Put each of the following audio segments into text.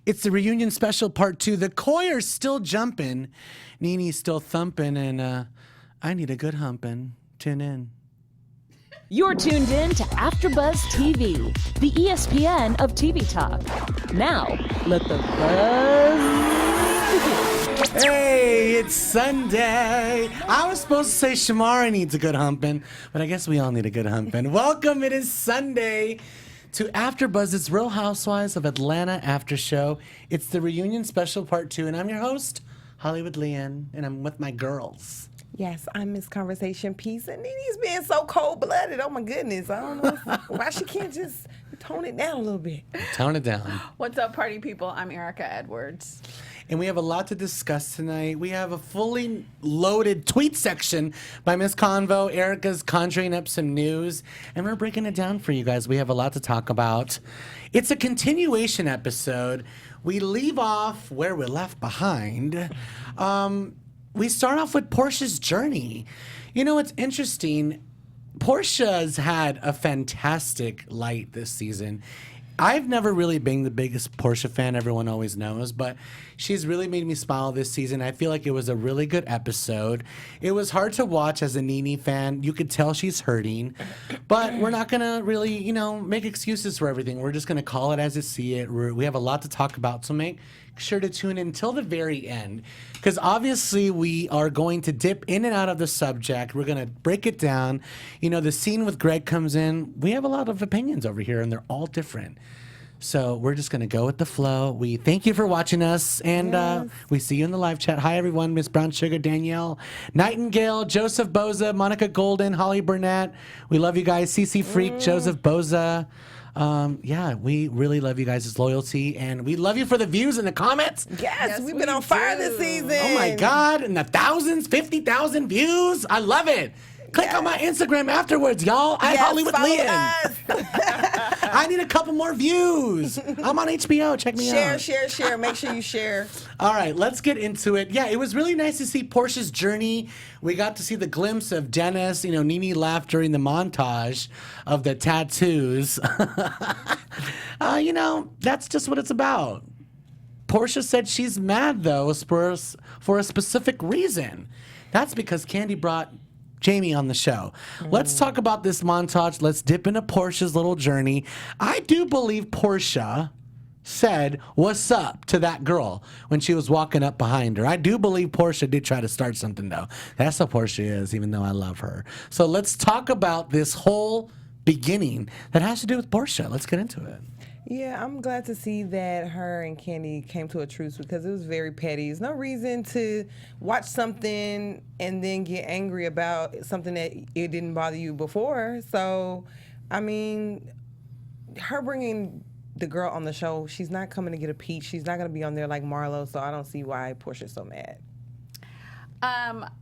It's the reunion special part 2. The choir's still jumping. Nene's still thumping, and I need a good humping. Tune in. You're tuned in to AfterBuzz TV, the ESPN of TV talk. Now, let the buzz begin. Hey, it's Sunday. I was supposed to say Shamari needs a good humping, but I guess we all need a good humping. Welcome, it is Sunday to AfterBuzz's Real Housewives of Atlanta after show. It's the reunion special part 2, and I'm your host, Hollywood Lian, and I'm with my girls. Yes, I miss Conversation Piece, and Nene's being so cold-blooded. Oh, my goodness. I don't know why she can't just tone it down a little bit. Tone it down. What's up, party people? I'm Erica Edwards. And we have a lot to discuss tonight. We have a fully loaded tweet section by Miss Convo. Erica's conjuring up some news, and we're breaking it down for you guys. We have a lot to talk about. It's a continuation episode. We leave off where we left behind. We start off with Porsches Journey. You know, it's interesting. Porsha's had a fantastic light this season. I've never really been the biggest Porsha fan, everyone always knows, but she's really made me smile this season. I feel like it was a really good episode. It was hard to watch as a Nene fan. You could tell she's hurting, but we're not going to really, make excuses for everything. We're just going to call it as we see it. We have a lot to talk about, so make sure to tune in until the very end, because obviously we are going to dip in and out of the subject. We're going to break it down. The scene with Gregg comes in. We have a lot of opinions over here, and they're all different. So we're just going to go with the flow. We thank you for watching us, and we see you in the live chat. Hi, everyone. Miss Brown Sugar, Danielle, Nightingale, Joseph Boza, Monica Golden, Holly Burnett. We love you guys. CC Freak, Joseph Boza. We really love you guys' loyalty, and we love you for the views and the comments. Yes, we've been on fire this season. Oh, my God. And the thousands, 50,000 views. I love it. Click on my Instagram afterwards, y'all. I'm Hollywood Lian. I need a couple more views. I'm on HBO. Check me out. Share. Make sure you share. All right, let's get into it. Yeah, it was really nice to see Porsches Journey. We got to see the glimpse of Dennis. Nene laughed during the montage of the tattoos. That's just what it's about. Porsha said she's mad, though, for a specific reason. That's because Kandi brought Jamie on the show. Let's talk about this montage. Let's dip into Porsha's little journey. I do believe Porsha said, "What's up?" to that girl when she was walking up behind her. I do believe Porsha did try to start something, though. That's how Porsha is, even though I love her. So let's talk about this whole beginning that has to do with Porsha. Let's get into it. Yeah, I'm glad to see that her and Kandi came to a truce, because it was very petty. There's no reason to watch something and then get angry about something that it didn't bother you before. So, I mean, her bringing the girl on the show, she's not coming to get a peach. She's not going to be on there like Marlo, so I don't see why Porsha's so mad.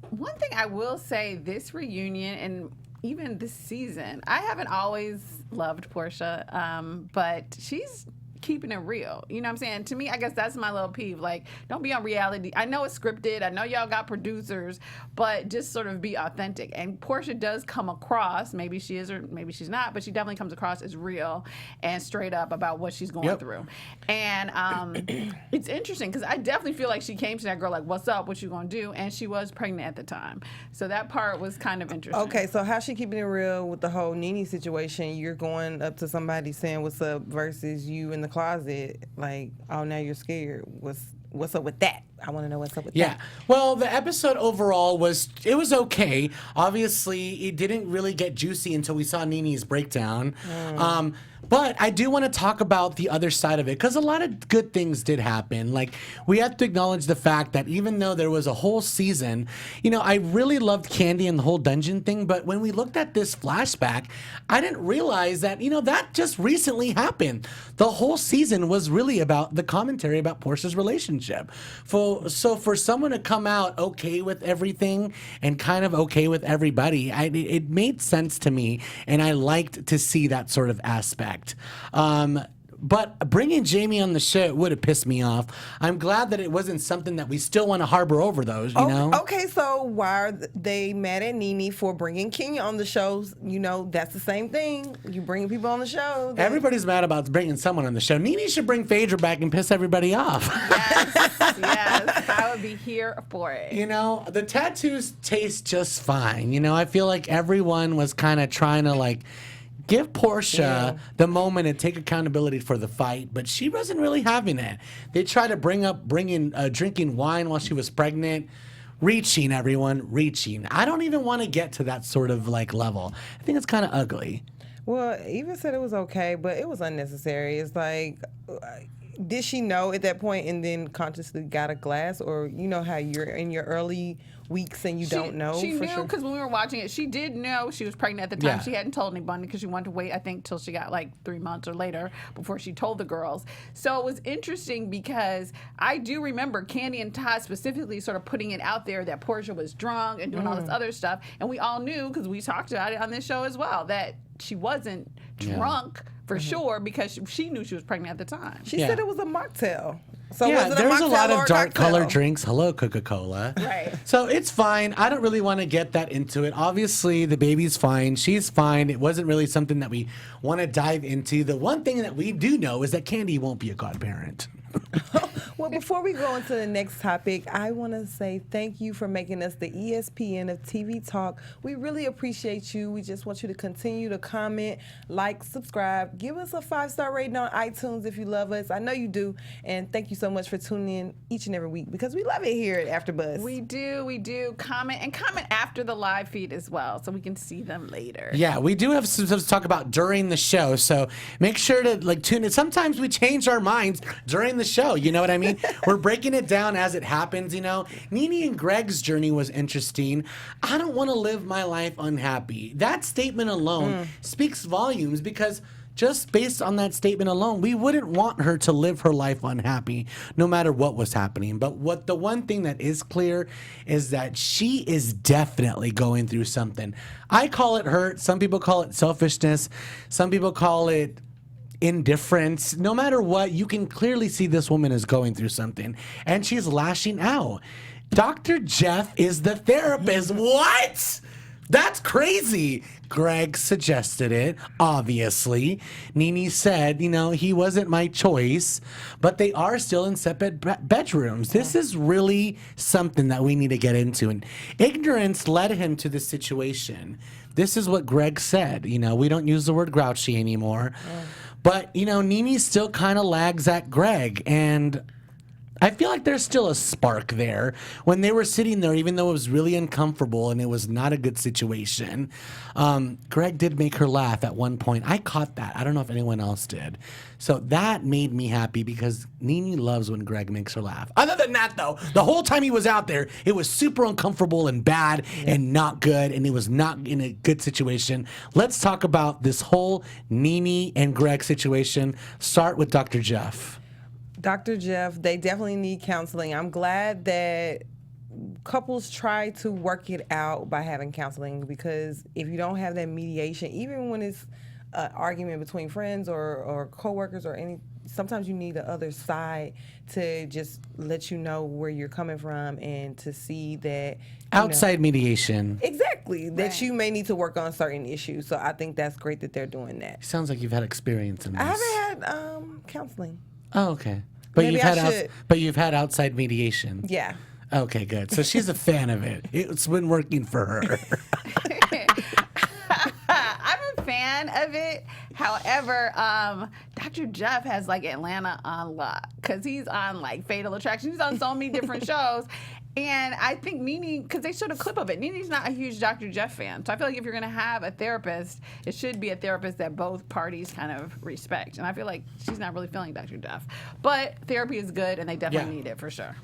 One thing I will say, this reunion and even this season, I haven't always loved Porsha, but she's keeping it real. You know what I'm saying? To me, I guess that's my little peeve. Like, don't be on reality. I know it's scripted. I know y'all got producers, but just sort of be authentic. And Porsha does come across, maybe she is or maybe she's not, but she definitely comes across as real and straight up about what she's going through. And it's interesting, because I definitely feel like she came to that girl like, "What's up? What you gonna do?" And she was pregnant at the time. So that part was kind of interesting. Okay, so how's she keeping it real with the whole Nene situation? You're going up to somebody saying "What's up" versus you in the closet, like, "Oh, now you're scared." What's up with that? I want to know what's up with that. Yeah. Well, the episode overall was okay. Obviously, it didn't really get juicy until we saw Nene's breakdown. But I do want to talk about the other side of it, because a lot of good things did happen. Like, we have to acknowledge the fact that even though there was a whole season, I really loved Kandi and the whole dungeon thing. But when we looked at this flashback, I didn't realize that, that just recently happened. The whole season was really about the commentary about Porsha's relationship. So for someone to come out okay with everything and kind of okay with everybody, it made sense to me, and I liked to see that sort of aspect. But bringing Jamie on the show would have pissed me off. I'm glad that it wasn't something that we still want to harbor over those, you know? Okay, so why are they mad at Nene for bringing Kenya on the shows? You know, that's the same thing. You bring people on the show. Everybody's mad about bringing someone on the show. Nene should bring Phaedra back and piss everybody off. Yes, I would be here for it. You know, the tattoos taste just fine. You know, I feel like everyone was kind of trying to, like, give Porsha the moment and take accountability for the fight, but she wasn't really having it. They tried to bring in drinking wine while she was pregnant. Reaching, everyone, reaching. I don't even want to get to that sort of like level. I think it's kind of ugly. Well, Eva said it was okay, but it was unnecessary. It's like, did she know at that point and then consciously got a glass? Or you know how you're in your early weeks and you don't know? She for knew sure? because when we were watching it, she did know she was pregnant at the time. Yeah. She hadn't told anybody because she wanted to wait, I think, till she got like 3 months or later before she told the girls. So it was interesting because I do remember Candy and Todd specifically sort of putting it out there that Porsha was drunk and doing all this other stuff. And we all knew, because we talked about it on this show as well, that she wasn't drunk for sure because she knew she was pregnant at the time. She said it was a mocktail. So Yeah, was it there's a mocktail lot or of dark cocktail? colored drinks. Hello, Coca-Cola. Right. So it's fine. I don't really want to get that into it. Obviously, the baby's fine. She's fine. It wasn't really something that we want to dive into. The one thing that we do know is that Candy won't be a godparent. Well, before we go into the next topic, I want to say thank you for making us the ESPN of TV talk. We really appreciate you. We just want you to continue to comment, like, subscribe. Give us a 5-star rating on iTunes if you love us. I know you do. And thank you so much for tuning in each and every week because we love it here at AfterBuzz. We do. Comment after the live feed as well so we can see them later. Yeah, we do have some stuff to talk about during the show, so make sure to like tune in. Sometimes we change our minds during the show, you know what I mean? We're breaking it down as it happens, you know? Nene and Gregg's journey was interesting. I don't want to live my life unhappy. That statement alone speaks volumes because just based on that statement alone, we wouldn't want her to live her life unhappy no matter what was happening. But the one thing that is clear is that she is definitely going through something. I call it hurt. Some people call it selfishness. Some people call it indifference. No matter what, you can clearly see this woman is going through something and she's lashing out. Dr. Jeff is the therapist. What? That's crazy. Gregg suggested it, obviously. Nene said, you know, he wasn't my choice, but they are still in separate bedrooms. This is really something that we need to get into. And ignorance led him to this situation. This is what Gregg said. You know, we don't use the word grouchy anymore. But, you know, Nene still kind of lags at Gregg. And I feel like there's still a spark there. When they were sitting there, even though it was really uncomfortable and it was not a good situation, Gregg did make her laugh at one point. I caught that. I don't know if anyone else did. So that made me happy because Nene loves when Gregg makes her laugh. Other than that, though, the whole time he was out there, it was super uncomfortable and bad and not good, and it was not in a good situation. Let's talk about this whole Nene and Gregg situation. Start with Dr. Jeff. Dr. Jeff, they definitely need counseling. I'm glad that couples try to work it out by having counseling because if you don't have that mediation, even when it's an argument between friends or coworkers or any, sometimes you need the other side to just let you know where you're coming from and to see that Outside mediation. Exactly. That you may need to work on certain issues. So I think that's great that they're doing that. Sounds like you've had experience in this. I haven't had counseling. Oh, okay. But Maybe you've had outside mediation. Yeah. Okay, good. So she's a fan of it. It's been working for her. I'm a fan of it. However, Dr. Jeff has like Atlanta on lock because he's on like Fatal Attraction. He's on so many different shows. And I think Nene, because they showed a clip of it, Nene's not a huge Dr. Jeff fan. So I feel like if you're going to have a therapist, it should be a therapist that both parties kind of respect. And I feel like she's not really feeling Dr. Jeff. But therapy is good, and they definitely need it for sure.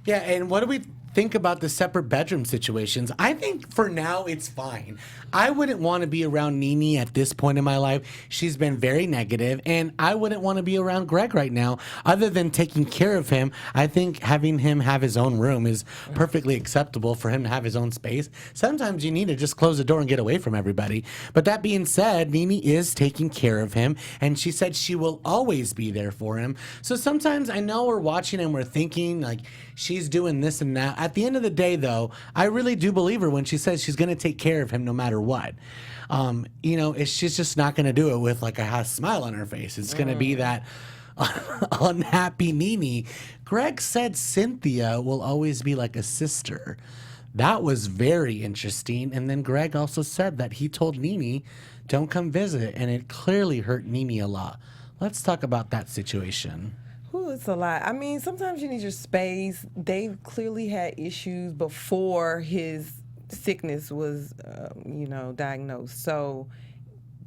Yeah, and what do we think about the separate bedroom situations. I think for now it's fine. I wouldn't want to be around Nene at this point in my life. She's been very negative, and I wouldn't want to be around Gregg right now. Other than taking care of him, I think having him have his own room is perfectly acceptable for him to have his own space. Sometimes you need to just close the door and get away from everybody. But that being said, Nene is taking care of him, and she said she will always be there for him. So sometimes I know we're watching and we're thinking like she's doing this and that. At the end of the day, though, I really do believe her when she says she's going to take care of him no matter what. She's just not going to do it with like a smile on her face. It's going to be that unhappy Nene. Gregg said Cynthia will always be like a sister. That was very interesting. And then Gregg also said that he told Nene, don't come visit. And it clearly hurt Nene a lot. Let's talk about that situation. Ooh, it's a lot. I mean, sometimes you need your space. They clearly had issues before his sickness was, diagnosed. So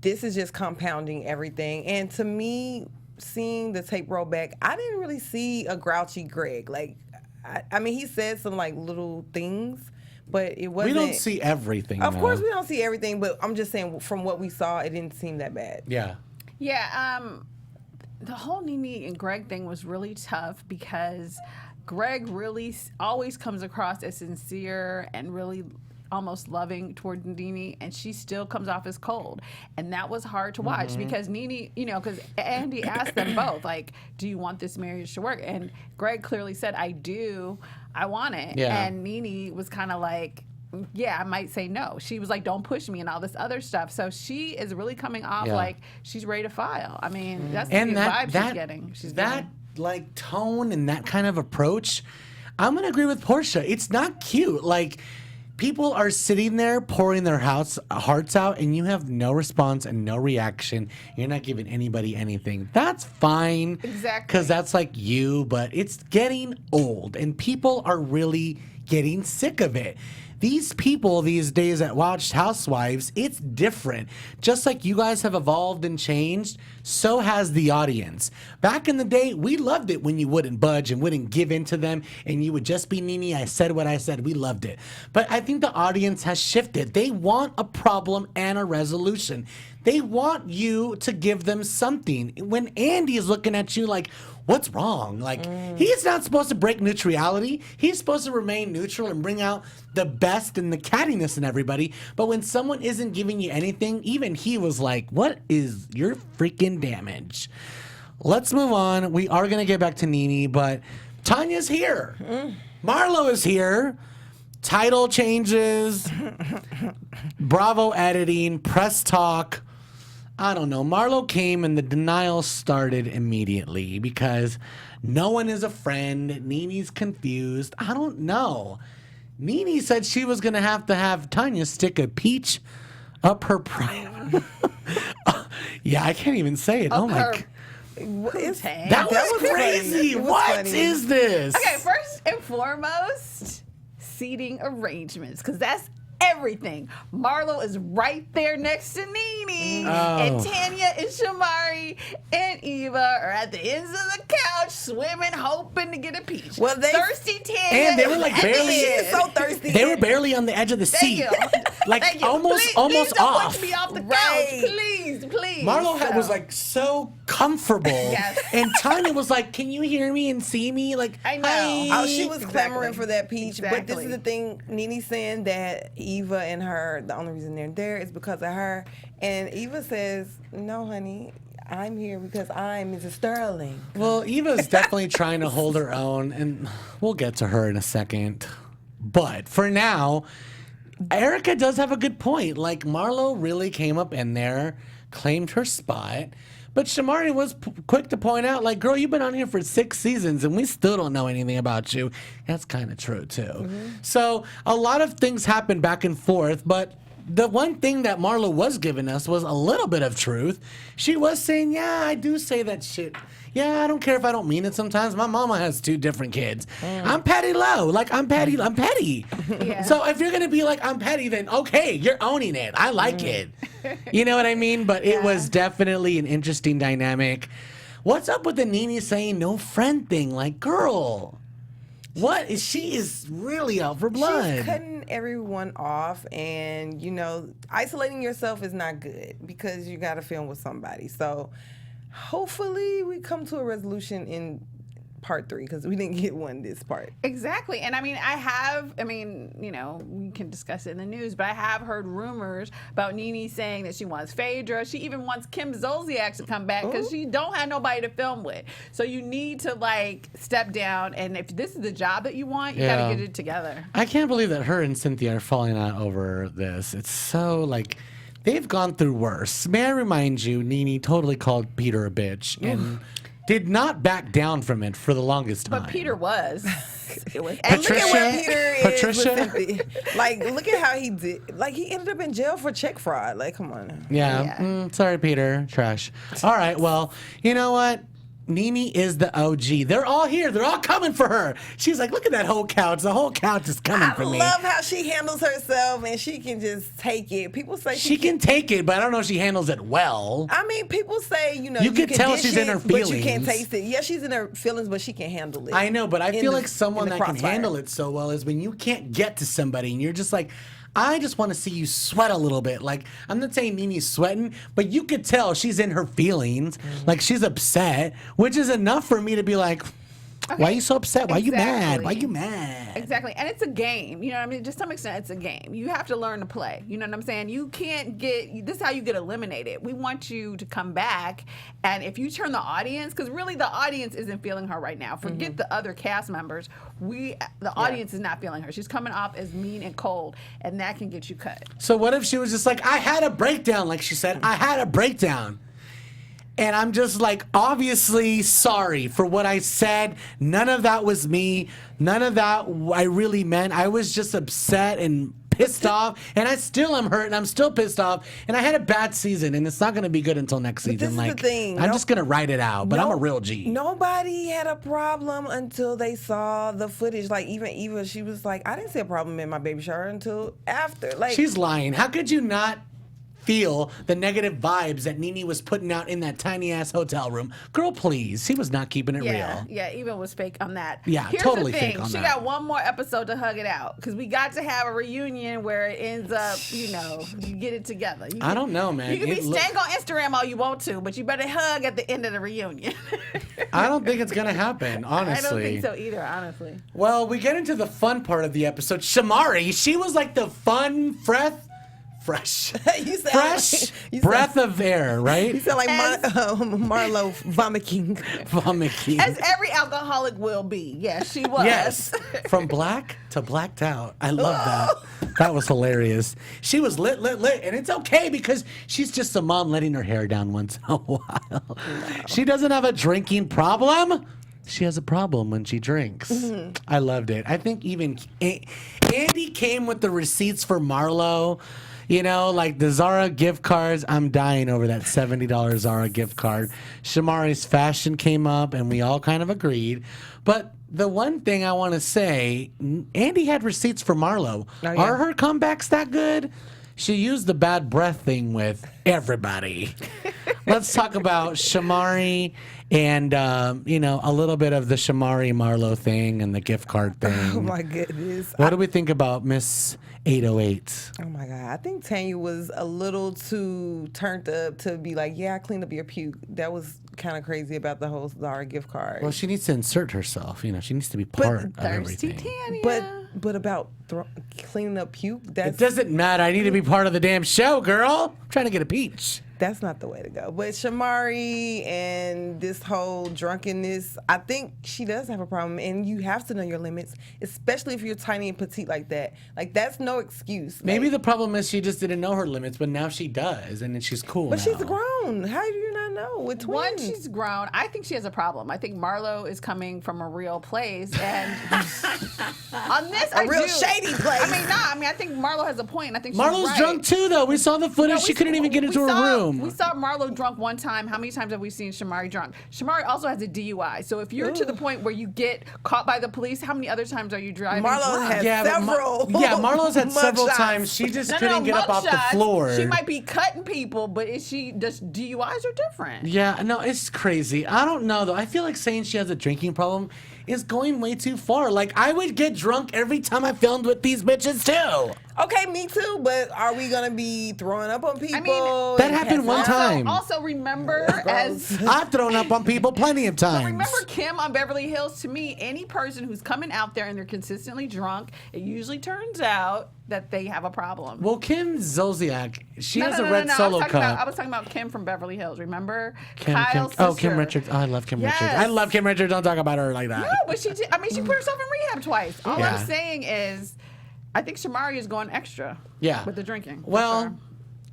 this is just compounding everything. And to me, seeing the tape roll back, I didn't really see a grouchy Gregg. Like, I mean, he said some like little things, but it wasn't. We don't see everything. Of course, we don't see everything, but I'm just saying from what we saw, it didn't seem that bad. Yeah. Yeah. The whole Nene and Gregg thing was really tough because Gregg really always comes across as sincere and really almost loving toward Nene, and she still comes off as cold. And that was hard to watch because Nene, because Andy asked them both, like, do you want this marriage to work? And Gregg clearly said, I do. I want it. Yeah. And Nene was kind of like, yeah, I might say no. She was like, don't push me and all this other stuff. So she is really coming off like she's ready to file. I mean, that's the vibe she's getting. Like tone and that kind of approach, I'm going to agree with Porsha. It's not cute. Like, people are sitting there pouring their hearts out, and you have no response and no reaction. You're not giving anybody anything. That's fine. Exactly. Because that's like you, but it's getting old, and people are really getting sick of it. These people these days that watch Housewives, it's different. Just like you guys have evolved and changed, so has the audience. Back in the day, we loved it when you wouldn't budge and wouldn't give in to them and you would just be Nene. I said what I said. We loved it. But I think the audience has shifted. They want a problem and a resolution. They want you to give them something. When Andy is looking at you like, what's wrong? Like, he's not supposed to break neutrality. He's supposed to remain neutral and bring out the best and the cattiness in everybody. But when someone isn't giving you anything, even he was like, what is your freaking damage? Let's move on. We are going to get back to Nene, but Tanya's here. Marlo is here. Title changes. Bravo editing. Press talk. I don't know. Marlo came and the denial started immediately because no one is a friend. Nene's confused. I don't know. Nene said she was going to have Tanya stick a peach up her private. Yeah, I can't even say it. Oh my God. That was crazy. What is this? Okay, first and foremost, seating arrangements, because that's everything. Marlo is right there next to Nene, and Tanya and Shamari and Eva are at the ends of the couch swimming, hoping to get a peach. Well, thirsty Tanya, and they were like barely. She is so thirsty. They were barely on the edge of the seat, like almost please don't off. push me off the couch, please. Marlo was like so comfortable, yes. And Tanya was like, "Can you hear me and see me?" Like, I know. Hi. Oh, she was clamoring for that peach. Exactly. But this is the thing, Nene's saying that Eva and her, the only reason they're there is because of her. And Eva says, no, honey, I'm here because I'm Mrs. Sterling. Well, Eva's definitely trying to hold her own, and we'll get to her in a second. But for now, Erica does have a good point. Like, Marlo really came up in there, claimed her spot. But Shamari was quick to point out, like, girl, you've been on here for 6 seasons and we still don't know anything about you. That's kind of true, too. Mm-hmm. So a lot of things happen back and forth, but the one thing that Marlo was giving us was a little bit of truth. She was saying, yeah, I do say that shit. Yeah, I don't care if I don't mean it sometimes. My mama has 2 different kids. I'm petty low. Like, I'm petty. Yeah. So if you're going to be like, I'm petty, then okay, you're owning it. I like it. You know what I mean? But it was definitely an interesting dynamic. What's up with the Nene saying no friend thing? Like, girl. She is really out for blood. She's cutting everyone off, and isolating yourself is not good because you got to film with somebody. So hopefully we come to a resolution in part 3 because we didn't get one this part. Exactly. And we can discuss it in the news, but I have heard rumors about Nene saying that she wants Phaedra. She even wants Kim Zolciak to come back because she don't have nobody to film with. So you need to step down, and if this is the job that you want, you got to get it together. I can't believe that her and Cynthia are falling out over this. It's so they've gone through worse. May I remind you, Nene totally called Peter a bitch and did not back down from it for the longest time. But Peter was. And look at where Peter is with Cynthia. Look at how he did. He ended up in jail for check fraud. Come on. Yeah. Sorry, Peter. Trash. All right. Well, you know what? Nene is the OG. They're all here. They're all coming for her. She's like, look at that whole couch. The whole couch is coming for me. I love how she handles herself, and she can just take it. People say she can take it, but I don't know if she handles it well. People say, you can tell she's in her feelings. But you can't taste it. Yeah, she's in her feelings, but she can handle it. I know, but I feel like someone that can handle it so well is when you can't get to somebody and you're just like, I just want to see you sweat a little bit. I'm not saying Nene's sweating, but you could tell she's in her feelings. She's upset, which is enough for me to be like, why are you so upset? Why are you mad? Why are you mad? Exactly. And it's a game. You know what I mean? To some extent, it's a game. You have to learn to play. You know what I'm saying? You can't this is how you get eliminated. We want you to come back. And if you turn the audience, because really the audience isn't feeling her right now. Forget the other cast members. The audience is not feeling her. She's coming off as mean and cold. And that can get you cut. So what if she was just like, I had a breakdown, like she said. I had a breakdown. And I'm just obviously sorry for what I said. None of that was me. None of that I really meant. I was just upset and pissed off. And I still am hurt and I'm still pissed off. And I had a bad season and it's not going to be good until next season. This is the thing. I'm just going to write it out. But I'm a real G. Nobody had a problem until they saw the footage. Even Eva, she was like, I didn't see a problem in my baby shower until after. She's lying. How could you not feel the negative vibes that Nene was putting out in that tiny ass hotel room? Girl, please. He was not keeping it real. Yeah, Eva was fake on that. Yeah, Here's totally the thing. fake on she that. got one more episode to hug it out because we got to have a reunion where it ends up, you get it together. I don't know, man. You can be staying on Instagram all you want to, but you better hug at the end of the reunion. I don't think it's going to happen, honestly. I don't think so either, honestly. Well, we get into the fun part of the episode. Shamari, she was like the fun, fresh breath of air, right? You sound like Marlo vomiting. Vomiting. As every alcoholic will be. Yes, she was. Yes. From black to blacked out. I love that. That was hilarious. She was lit. And it's okay because she's just a mom letting her hair down once in a while. No. She doesn't have a drinking problem. She has a problem when she drinks. Mm-hmm. I loved it. I think even Andy came with the receipts for Marlo. The Zara gift cards. I'm dying over that $70 Zara gift card. Shamari's fashion came up, and we all kind of agreed. But the one thing I want to say, Andy had receipts for Marlo. Oh, yeah. Are her comebacks that good? She used the bad breath thing with everybody. Let's talk about Shamari and, a little bit of the Shamari Marlo thing and the gift card thing. Oh, my goodness. What do we think about Miss 808? Oh, my God. I think Tanya was a little too turned up to be like, yeah, I cleaned up your puke. That was kind of crazy about the whole Zara gift card. Well, she needs to insert herself. She needs to be part of everything. Tanya. But about cleaning up puke, it doesn't matter. I need to be part of the damn show, girl. I'm trying to get a peach. That's not the way to go. But Shamari and this whole drunkenness, I think she does have a problem. And you have to know your limits, especially if you're tiny and petite like that. That's no excuse. Maybe the problem is she just didn't know her limits, but now she does, and then she's cool But now. she's grown. How do you not know? With twins. One, she's grown. I think she has a problem. I think Marlo is coming from a real place. And on this, a real shady place. I think Marlo has a point. I think she's Marlo's right. drunk too, though. We saw the footage. She couldn't even get into her room. room. We saw Marlo drunk one time. How many times have we seen Shamari drunk? Shamari also has a DUI. So if you're to the point where you get caught by the police, how many other times are you driving Marlo drunk? has but several. Marlo's had several mugshots. times. She just couldn't get up off the mugshots, floor. She might be cutting people, but just DUIs are different. Yeah, no, it's crazy. I don't know, though. I feel like saying she has a drinking problem is going way too far. Like, I would get drunk every time I filmed with these bitches, too. Okay, me too, but are we going to be throwing up on people? I mean, that happened one time. Also, remember, as I've thrown up on people plenty of times. remember Kim on Beverly Hills, to me, any person who's coming out there and they're consistently drunk, it usually turns out that they have a problem. Well, Kim Zolciak, she has a red No. solo cup. I was talking about Kim from Beverly Hills. Remember? Kim, Kyle's Kim. Oh, sister. Kim Richards. Oh, I love Kim Richards. Yes. I love Kim Richards. Don't talk about her like that. No, but she did. I mean, she put herself in rehab twice. All Yeah. I'm saying is, I think Shamari is going extra. Yeah. With the drinking. for Well, sure.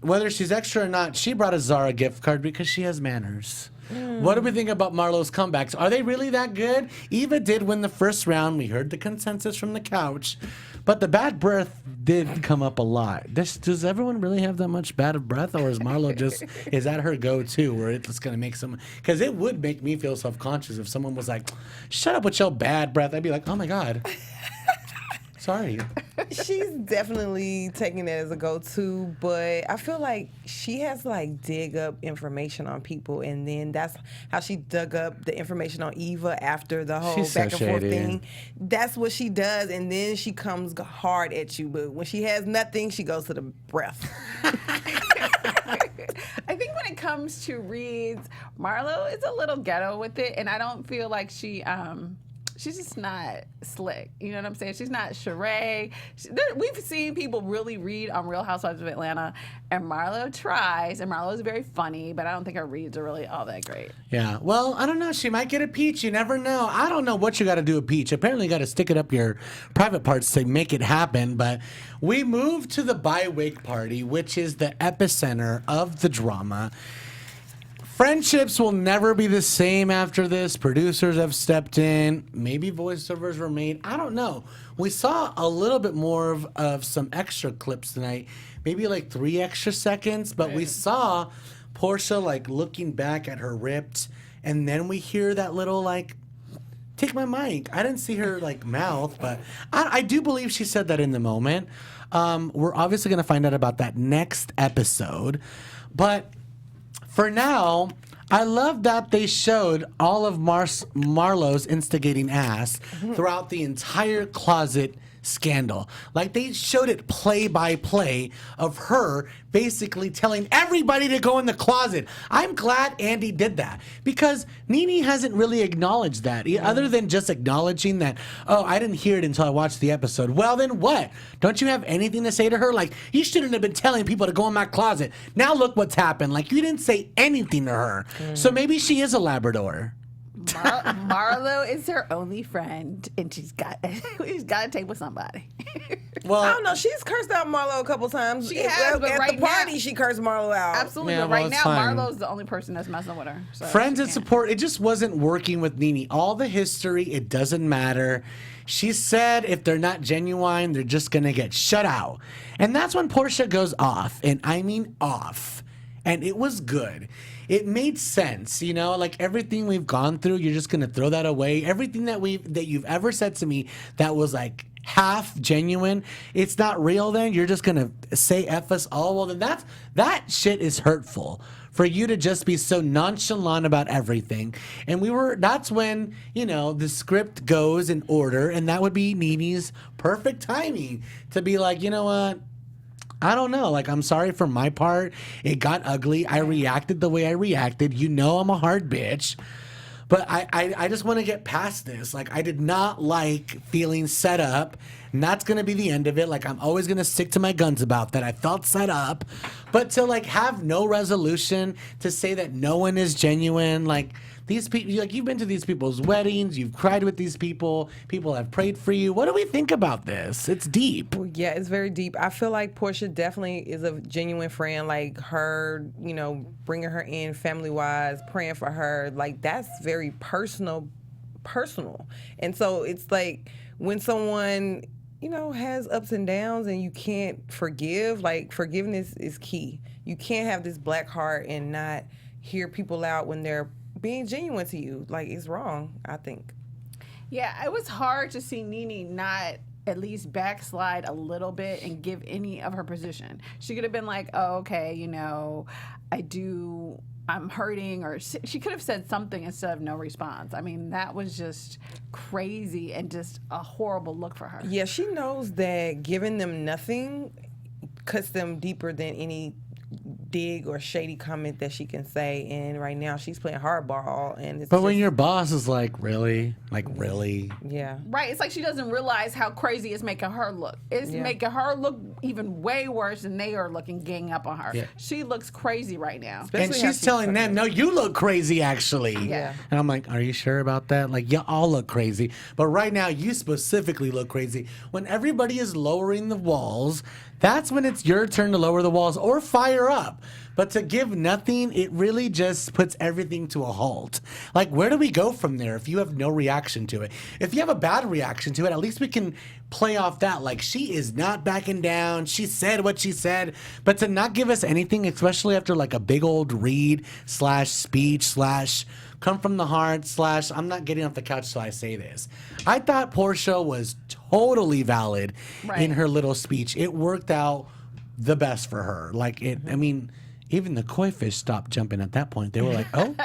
whether she's extra or not, she brought a Zara gift card because she has manners. What do we think about Marlo's comebacks? Are they really that good? Eva did win the first round. We heard the consensus from the couch. But the bad breath did come up a lot. Does everyone really have that much bad breath? Or is Marlo is that her go-to where it's going to make some... Because it would make me feel self-conscious if someone was like, shut up with your bad breath. I'd be like, oh my God. Sorry. She's definitely taking it as a go-to, but I feel like she has to like dig up information on people, and then that's how she dug up the information on Eva after the whole She's so back and forth shady. thing. That's what she does, and then she comes hard at you. But when she has nothing, she goes to the breath. I think when it comes to reads, Marlo is a little ghetto with it, and I don't feel like she's just not slick. You know what I'm saying? She's not Sheree. We've seen people really read on Real Housewives of Atlanta, and Marlo tries, and Marlo is very funny, but I don't think her reads are really all that great. Yeah. Well, I don't know. She might get a peach. You never know. I don't know what you got to do with peach. Apparently, you got to stick it up your private parts to make it happen. But we moved to the bi-wake party, which is the epicenter of the drama. Friendships will never be the same after this. Producers have stepped in. Maybe voiceovers were made. I don't know. We saw a little bit more of some extra clips tonight. Maybe like 3 extra seconds. But we saw Porsha like looking back at her ripped. And then we hear that little like, take my mic. I didn't see her like mouth. But I do believe she said that in the moment. We're obviously going to find out about that next episode. But... for now, I love that they showed all of Marlo's instigating ass throughout the entire closet scandal. Like, they showed it play by play of her basically telling everybody to go in the closet. I'm glad Andy did that because Nene hasn't really acknowledged that, other than just acknowledging that, oh, I didn't hear it until I watched the episode. Well, then what? Don't you have anything to say to her? Like, you shouldn't have been telling people to go in my closet. Now look what's happened. Like, you didn't say anything to her. So maybe she is a Labrador. Marlo is her only friend, and she's got to take with somebody. Well, I don't know. She's cursed out Marlo a couple times. She has, but at right the party, now- she cursed Marlo out. Absolutely, Yeah, but well, right it's now fine. Marlo's the only person that's messing with her. So friends she and can't. support, it just wasn't working with Nene. All the history, it doesn't matter. She said if they're not genuine, they're just going to get shut out. And that's when Porsha goes off, and I mean off. And it was good. It made sense, you know, like everything we've gone through, you're just going to throw that away. Everything that you've ever said to me that was like half genuine, it's not real then. You're just going to say F us all. Well, then that shit is hurtful. For you to just be so nonchalant about everything. And that's when, you know, the script goes in order, and that would be Nene's perfect timing to be like, you know what? I don't know. Like, I'm sorry for my part. It got ugly. I reacted the way I reacted. You know I'm a hard bitch. But I just want to get past this. Like, I did not like feeling set up. And that's going to be the end of it. Like, I'm always going to stick to my guns about that. I felt set up. But to, like, have no resolution, to say that no one is genuine, like, these people, like, you've been to these people's weddings, you've cried with these people have prayed for you. What do we think about this? It's deep. Yeah, it's very deep. I feel like Porsha definitely is a genuine friend. Like her, you know, bringing her in family-wise, praying for her. Like, that's very personal. And so it's like when someone has ups and downs, and you can't forgive. Like, forgiveness is key. You can't have this black heart and not hear people out when they're being genuine to you. Like, it's wrong, I think. Yeah, it was hard to see Nene not at least backslide a little bit and give any of her position. She could have been like, oh, okay, I'm hurting, or she could have said something instead of no response. I mean, that was just crazy and just a horrible look for her. Yeah, she knows that giving them nothing cuts them deeper than any dig or shady comment that she can say, and right now she's playing hardball. And but when your boss is like, really? Yeah. Right. It's like she doesn't realize how crazy it's making her look. It's making her look even way worse than they are looking, gang up on her. Yeah. She looks crazy right now. And she's telling them, no, you look crazy, actually. Yeah. And I'm like, are you sure about that? Like, you all look crazy. But right now, you specifically look crazy. When everybody is lowering the walls, that's when it's your turn to lower the walls or fire up. But to give nothing, it really just puts everything to a halt. Like, where do we go from there if you have no reaction to it? If you have a bad reaction to it, at least we can play off that. Like, she is not backing down. She said what she said. But to not give us anything, especially after like a big old read / speech / come from the heart / I'm not getting off the couch so I say this. I thought Porsha was totally valid in her little speech. It worked out the best for her. Like, I mean, even the koi fish stopped jumping at that point. They were like, oh,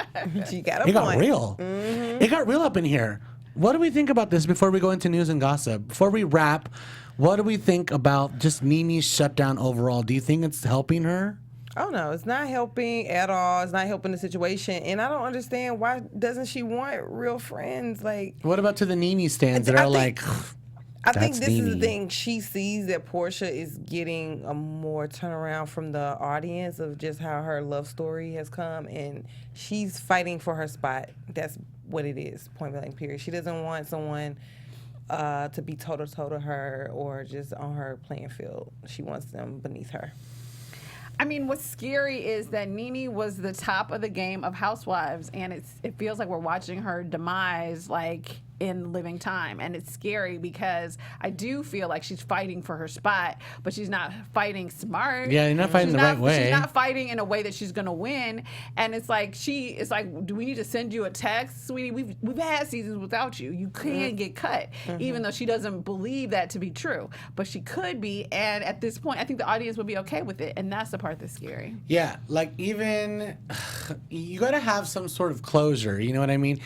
she got a it point. got real. Mm-hmm. It got real up in here. What do we think about this before we go into news and gossip? Before we wrap, what do we think about just Nene's shutdown overall? Do you think it's helping her? Oh, no, it's not helping at all. It's not helping the situation. And I don't understand, why doesn't she want real friends? Like, what about to the Nene stands that are like, I think this Nene. is the thing. She sees that Porsha is getting a more turnaround from the audience of just how her love story has come, and she's fighting for her spot. That's what it is, point blank, period. She doesn't want someone to be toe-to-toe to her or just on her playing field. She wants them beneath her. I mean, what's scary is that Nene was the top of the game of Housewives, and it feels like we're watching her demise, like, in living time. And it's scary because I do feel like she's fighting for her spot, but she's not fighting smart. Yeah, you're not fighting the right way. She's not fighting in a way that she's going to win. And it's like, do we need to send you a text? Sweetie, we've had seasons without you. You can get cut, even though she doesn't believe that to be true. But she could be. And at this point, I think the audience would be okay with it. And that's the part that's scary. Yeah, like, even, you got to have some sort of closure. You know what I mean?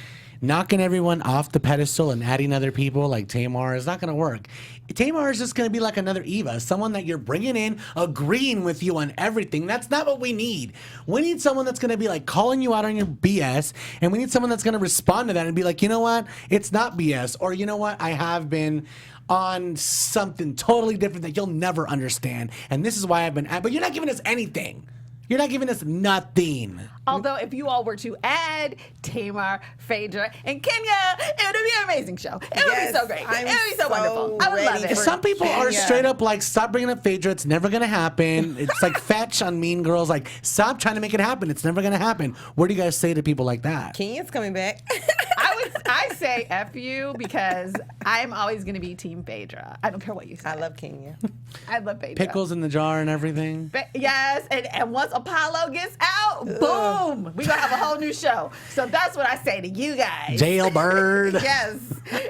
Knocking everyone off the pedestal and adding other people like Tamar is not going to work. Tamar is just going to be like another Eva, someone that you're bringing in, agreeing with you on everything. That's not what we need. We need someone that's going to be like calling you out on your BS, and we need someone that's going to respond to that and be like, you know what? It's not BS, or you know what? I have been on something totally different that you'll never understand, and this is why I've been at. But you're not giving us anything. You're not giving us nothing. Although, if you all were to add Tamar, Phaedra, and Kenya, it would be an amazing show. It would be so great. It would be so wonderful. I would love it. Some people are straight up like, stop bringing up Phaedra. It's never going to happen. It's like Fetch on Mean Girls. Like, stop trying to make it happen. It's never going to happen. What do you guys say to people like that? Kenya's coming back. I say F you, because I'm always going to be Team Phaedra. I don't care what you say. I love Kenya. I love Phaedra. Pickles in the jar and everything. Yes, and once Apollo gets out, boom, we're going to have a whole new show. So that's what I say to you guys. Jailbird. Yes.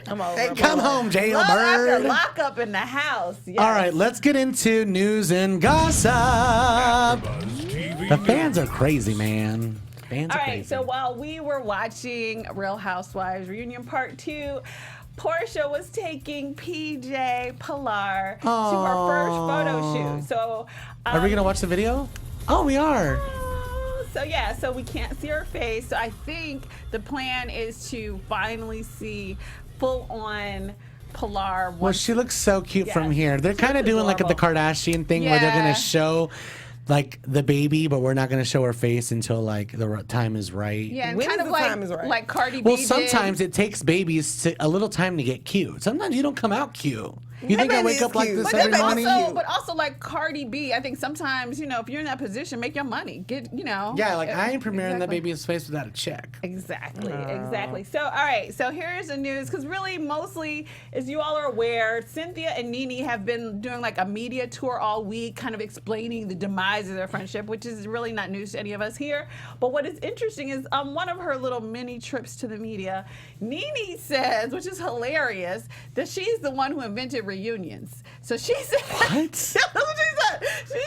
Come home, Jailbird. Lock up in the house. Yes. All right, let's get into news and gossip. The fans are crazy, man. All right, so while we were watching Real Housewives Reunion Part 2, Porsha was taking PJ Pilar to her first photo shoot. So, are we going to watch the video? Oh, we are. So we can't see her face. So I think the plan is to finally see full-on Pilar. Well, she looks so cute from here. They're kind of doing like the Kardashian thing where they're going to show like the baby, but we're not going to show her face until like the time is right. Yeah, and when kind of like Cardi B. Well, sometimes it takes babies a little time to get cute. Sometimes you don't come out cute. You think I baby wake is up like cute. this But every that baby morning? so- But also like Cardi B, I think sometimes, if you're in that position, make your money. Yeah, like I ain't premiering that Exactly. baby's face without a check. Exactly. So, all right. So here's the news, because really, mostly, as you all are aware, Cynthia and Nene have been doing like a media tour all week, kind of explaining the demise of their friendship, which is really not news to any of us here. But what is interesting is one of her little mini trips to the media, Nene says, which is hilarious, that she's the one who invented reunions. So she said, What? That's what she said. She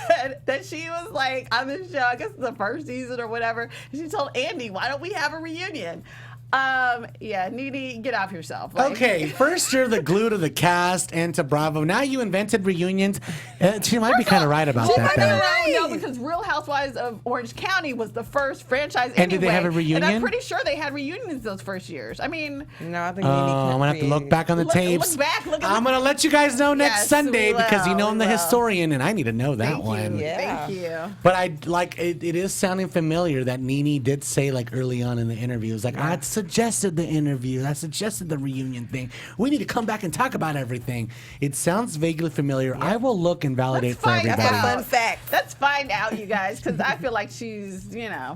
said that she was like on the show, I guess the first season or whatever. And she told Andy, "Why don't we have a reunion?" Yeah, Nene, get off yourself. Like, Okay, first you're the glue to the cast and to Bravo. Now you invented reunions. She might be kind of right about She that, might be though. right, no, because Real Housewives of Orange County was the first franchise. And did they have a anyway, And I'm reunion? pretty sure they had reunions those first years. I mean, No, I think Oh, I'm gonna have to look back on the Look tapes. back, look at I'm the- gonna let you guys know next Yes, Sunday because you know I'm the we will. historian and I need to know that thank one. you. Yeah. Thank you. But I like it is sounding familiar that Nene did say like early on in the interview. It was like, I suggested the interview. I suggested the reunion thing. We need to come back and talk about everything. It sounds vaguely familiar. I will look and validate Let's for find everybody. out. Fun fact. Let's find out, you guys, because I feel like she's,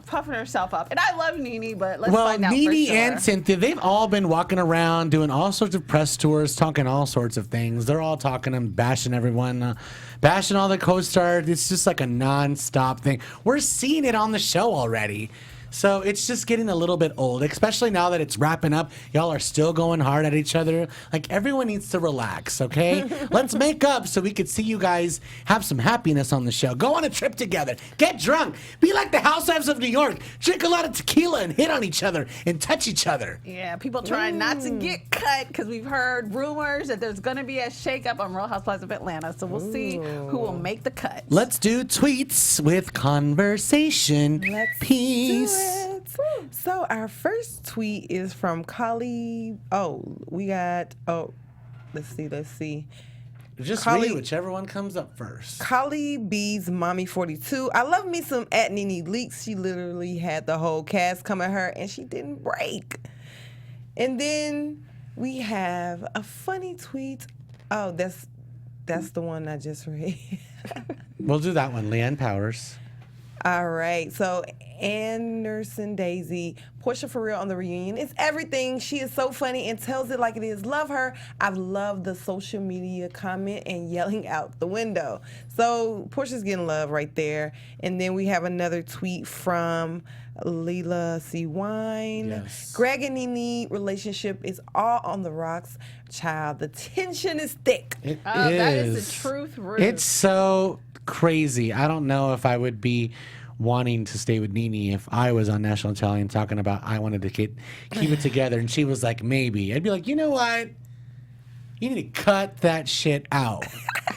puffing herself up. And I love Nene, but let's Well, find out for Nene sure. and Cynthia, they've all been walking around doing all sorts of press tours, talking all sorts of things. They're all talking and bashing everyone, bashing all the co-stars. It's just like a non-stop thing. We're seeing it on the show already. So it's just getting a little bit old, especially now that it's wrapping up. Y'all are still going hard at each other. Like, everyone needs to relax, okay? Let's make up so we could see you guys have some happiness on the show. Go on a trip together. Get drunk. Be like the Housewives of New York. Drink a lot of tequila and hit on each other and touch each other. Yeah, people trying not to get cut because we've heard rumors that there's going to be a shakeup on Real Housewives of Atlanta. So we'll see who will make the cut. Let's do tweets with conversation. Let's Peace. do it. So our first tweet is from Kali. Let's see. Just Carly- read whichever one comes up first. Kali B's Mommy 42. I love me some at Nene Leaks. She literally had the whole cast come at her and she didn't break. And then we have a funny tweet. Oh, that's the one I just read. We'll do that one. Leanne Powers. All right. So Anderson Daisy, Porsha for real on the reunion. It's everything. She is so funny and tells it like it is. Love her. I love the social media comment and yelling out the window. So Portia's getting love right there. And then we have another tweet from Leela C. Wine. Yes. Greg and Nene relationship is all on the rocks. Child, the tension is thick. It Oh, that is the truth, Ruth. It's so crazy. I don't know if I would be wanting to stay with Nene if I was on national television talking about I wanted to keep it together and she was like, maybe. I'd be like, you know what? You need to cut that shit out.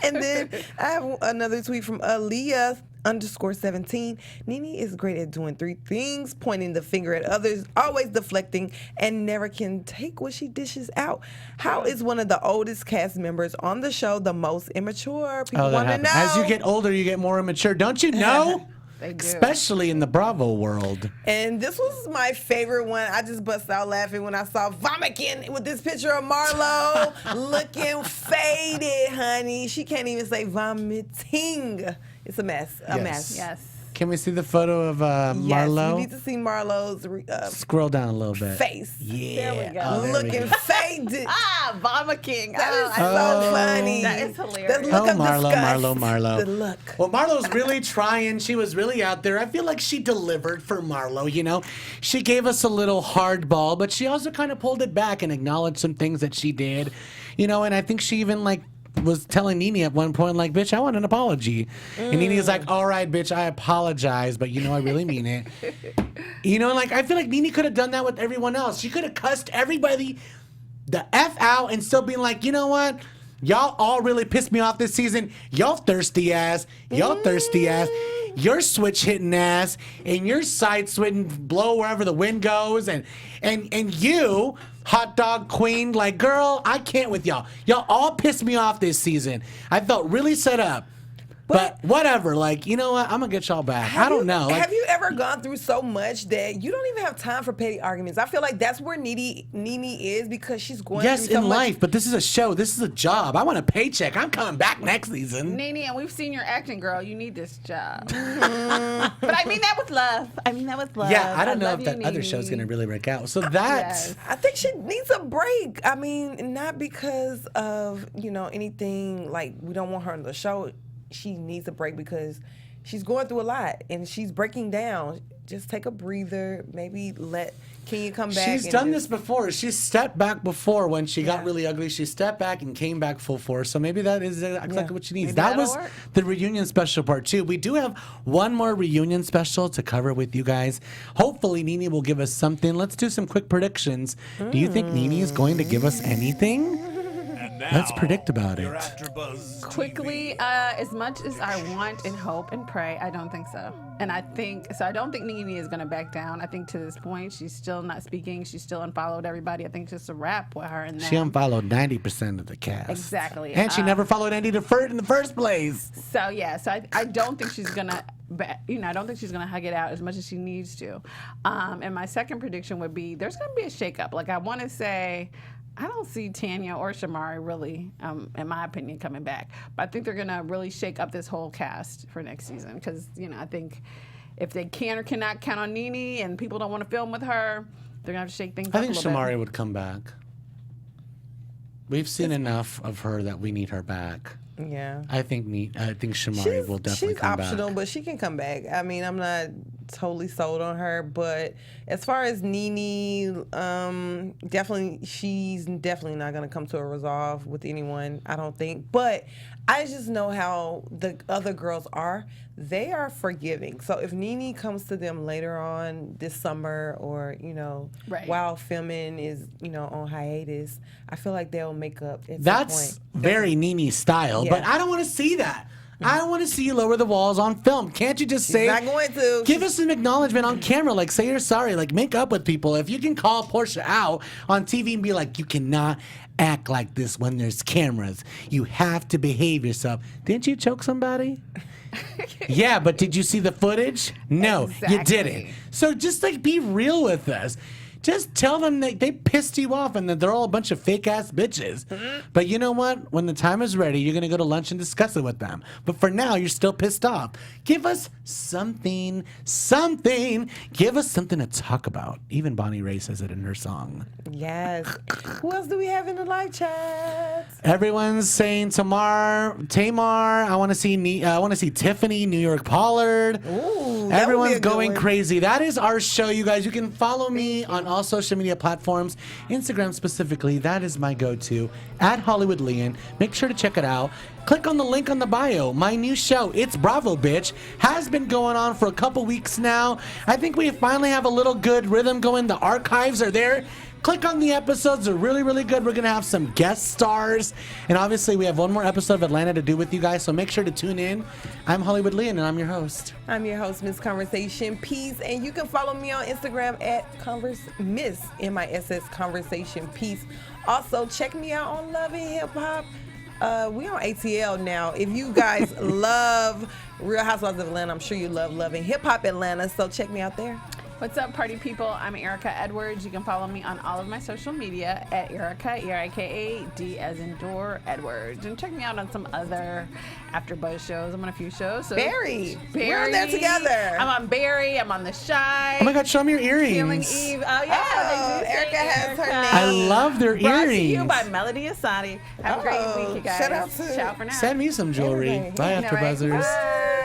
And then I have another tweet from Aaliyah_17. Nene is great at doing three things: pointing the finger at others, always deflecting, and never can take what she dishes out. How is one of the oldest cast members on the show the most immature? People that want to happens. know. As you get older, you get more immature. Don't you know? They do. Especially in the Bravo world. And this was my favorite one. I just bust out laughing when I saw Vomikin with this picture of Marlo looking faded, honey. She can't even say vomiting. It's a mess. A Yes. mess. Yes. Can we see the photo of Yes, Marlo? you need to see Marlo's Scroll down a little bit. face. Yeah. There we go. Oh, there we Looking go. faded. Vomit King. That is I so love it. funny. That is The hilarious. look Oh, of Marlo, disgust. Marlo. The look. Well, Marlo's really trying. She was really out there. I feel like she delivered for Marlo, you know. She gave us a little hardball, but she also kind of pulled it back and acknowledged some things that she did, you know, and I think she even, like, was telling Nene at one point, like, bitch, I want an apology. And Nene is like, all right, bitch, I apologize, but you know I really mean it. You know, like, I feel like Nene could have done that with everyone else. She could have cussed everybody the F out and still being like, you know what? Y'all all really pissed me off this season. Y'all thirsty ass. Y'all thirsty ass. Your switch hitting ass and your side switching blow wherever the wind goes and you hot dog queen, like, girl, I can't with y'all. Y'all all pissed me off this season. I felt really set up. But whatever. Like, you know what? I'm going to get y'all back. I don't know. Like, Have you ever gone through so much that you don't even have time for petty arguments? I feel like that's where Nene is because she's going yes, through so in much. life, but this is a show. This is a job. I want a paycheck. I'm coming back next season. Nene, and we've seen your acting, girl. You need this job. But I mean that with love. Yeah, I don't know love if you, that other Nene. show's going to really work out. So that's... Yes. I think she needs a break. I mean, not because of, anything like we don't want her on the show. She needs a break because she's going through a lot and she's breaking down. Just take a breather. Maybe can you come back? She's done this before. She's stepped back before when she got really ugly. She stepped back and came back full force. So maybe that is exactly what she needs. Maybe That that'll was work. the reunion special part 2. We do have one more reunion special to cover with you guys. Hopefully Nene will give us something. Let's do some quick predictions. Do you think Nene is going to give us anything? Let's predict about it. AfterBuzz Quickly, as much as I want and hope and pray, I don't think so. And I don't think Nene is going to back down. I think to this point, she's still not speaking. She's still unfollowed everybody. I think it's just a wrap with her. And She unfollowed 90% of the cast. Exactly. And she never followed Andy DeFert in the first place. So yeah, I don't think she's gonna, I don't think she's gonna hug it out as much as she needs to. And my second prediction would be there's gonna be a shakeup. Like I want to say, I don't see Tanya or Shamari really, in my opinion, coming back. But I think they're gonna really shake up this whole cast for next season because I think if they can or cannot count on Nene and people don't want to film with her, they're gonna have to shake things up a I think little Shamari bit. would come back. We've seen enough of her that we need her back. Yeah. I think Shamari will definitely she's come optional, back. but she can come back. I mean, I'm not totally sold on her, but as far as Nene, she's definitely not going to come to a resolve with anyone, I don't think. But I just know how the other girls are. They are forgiving. So if Nene comes to them later on this summer or, Right. while filming is, on hiatus, I feel like they'll make up at some That's point. very Nene style, but Yeah. I don't want to see that. I want to see you lower the walls on film. Can't you just say, not going to. give us some acknowledgement on camera, like say you're sorry, like make up with people. If you can call Porsha out on TV and be like, you cannot act like this when there's cameras. You have to behave yourself. Didn't you choke somebody? Yeah, but did you see the footage? No, you Exactly. didn't. So just like be real with us. Just tell them that they pissed you off and that they're all a bunch of fake ass bitches. But you know what? When the time is ready, you're going to go to lunch and discuss it with them. But for now, you're still pissed off. Give us something. Give us something to talk about. Even Bonnie Raitt says it in her song. Yes. Who else do we have in the live chat? Everyone's saying Tamar. I want to see Tiffany, New York Pollard. Ooh, Everyone's going crazy. That is our show, you guys. You can follow me on all social media platforms, Instagram specifically. That is my go-to, at Hollywood Lian. Make sure to check it out. Click on the link on the bio. My new show, It's Bravo Bitch, has been going on for a couple weeks now. I think we finally have a little good rhythm going. The archives are there. Click on the episodes. They're really, really good. We're going to have some guest stars. And obviously, we have one more episode of Atlanta to do with you guys, so make sure to tune in. I'm Hollywood Lian, and I'm your host. I'm your host, Miss Conversation Peace, and you can follow me on Instagram at Miss MISS Conversation Peace. Also, check me out on Love and Hip Hop. We on ATL now. If you guys love Real Housewives of Atlanta, I'm sure you love Love and Hip Hop Atlanta, so check me out there. What's up, party people? I'm Erica Edwards. You can follow me on all of my social media at Erica, ERIKA, as in door, Edwards. And check me out on some other AfterBuzz shows. I'm on a few shows. So Barry. We're on there together. I'm on Barry. I'm on The Shy. Oh my God, show me your earrings. Healing Eve. Oh, yeah. Oh, they do say Erica has her Erica. name. I love their Brought to you earrings. by Melody Asadi. Have a great week, you guys. shout out to- Ciao for now. Send me some jewelry. Everybody. Bye, You know, right? AfterBuzzers. Bye.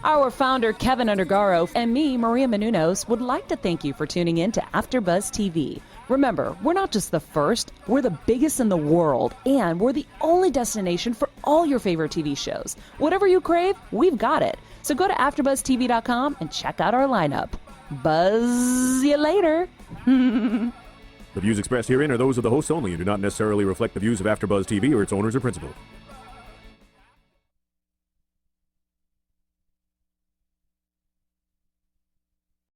Our founder, Kevin Undergaro, and me, Maria Menounos, would like to thank you for tuning in to AfterBuzz TV. Remember, we're not just the first, we're the biggest in the world, and we're the only destination for all your favorite TV shows. Whatever you crave, we've got it. So go to AfterBuzzTV.com and check out our lineup. Buzz you later. The views expressed herein are those of the hosts only and do not necessarily reflect the views of AfterBuzz TV or its owners or principals.